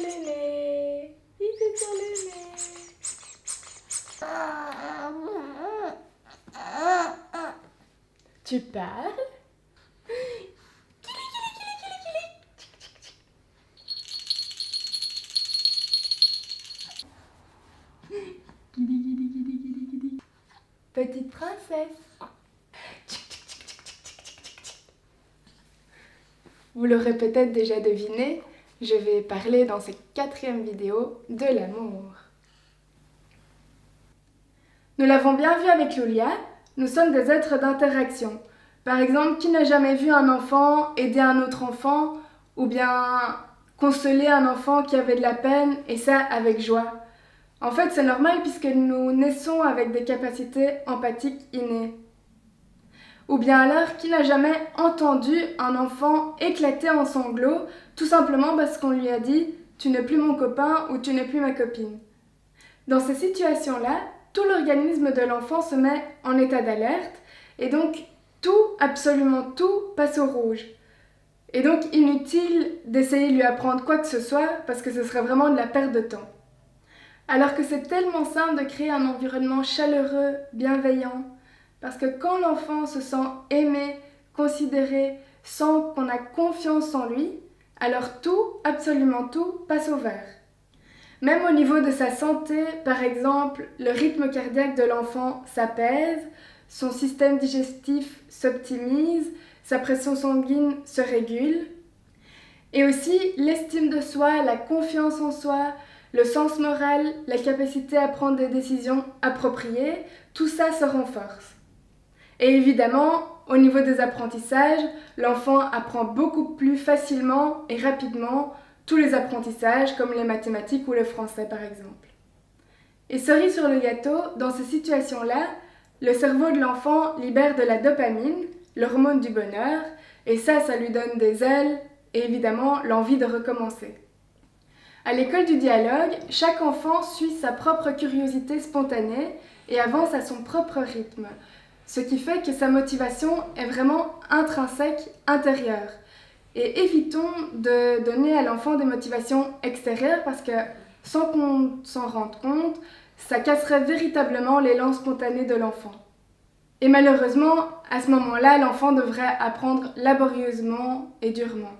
le nez. Il est sur le nez. Tu parles? Petite princesse. Vous l'aurez peut-être déjà deviné, je vais parler dans cette 4e vidéo de l'amour. Nous l'avons bien vu avec Lulia, nous sommes des êtres d'interaction. Par exemple, qui n'a jamais vu un enfant aider un autre enfant ou bien consoler un enfant qui avait de la peine et ça avec joie? En fait, c'est normal puisque nous naissons avec des capacités empathiques innées. Ou bien alors, qui n'a jamais entendu un enfant éclater en sanglots tout simplement parce qu'on lui a dit « tu n'es plus mon copain » ou « tu n'es plus ma copine ». Dans ces situations-là, tout l'organisme de l'enfant se met en état d'alerte et donc tout, absolument tout, passe au rouge. Et donc inutile d'essayer de lui apprendre quoi que ce soit parce que ce serait vraiment de la perte de temps. Alors que c'est tellement simple de créer un environnement chaleureux, bienveillant, parce que quand l'enfant se sent aimé, considéré, sent qu'on a confiance en lui, alors tout, absolument tout, passe au vert. Même au niveau de sa santé, par exemple, le rythme cardiaque de l'enfant s'apaise, son système digestif s'optimise, sa pression sanguine se régule. Et aussi l'estime de soi, la confiance en soi, le sens moral, la capacité à prendre des décisions appropriées, tout ça se renforce. Et évidemment, au niveau des apprentissages, l'enfant apprend beaucoup plus facilement et rapidement tous les apprentissages comme les mathématiques ou le français par exemple. Et cerise sur le gâteau, dans ces situations-là, le cerveau de l'enfant libère de la dopamine, l'hormone du bonheur, et ça lui donne des ailes et évidemment l'envie de recommencer. À l'école du dialogue, chaque enfant suit sa propre curiosité spontanée et avance à son propre rythme, ce qui fait que sa motivation est vraiment intrinsèque, intérieure. Et évitons de donner à l'enfant des motivations extérieures parce que, sans qu'on s'en rende compte, ça casserait véritablement l'élan spontané de l'enfant. Et malheureusement, à ce moment-là, l'enfant devrait apprendre laborieusement et durement.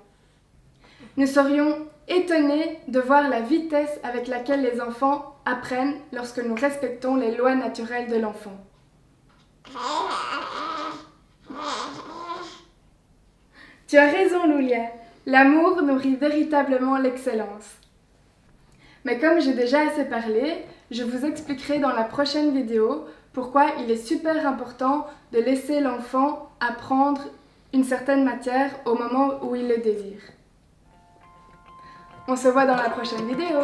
Nous serions étonnés de voir la vitesse avec laquelle les enfants apprennent lorsque nous respectons les lois naturelles de l'enfant. Tu as raison, Lulia. L'amour nourrit véritablement l'excellence. Mais comme j'ai déjà assez parlé, je vous expliquerai dans la prochaine vidéo pourquoi il est super important de laisser l'enfant apprendre une certaine matière au moment où il le désire. On se voit dans la prochaine vidéo.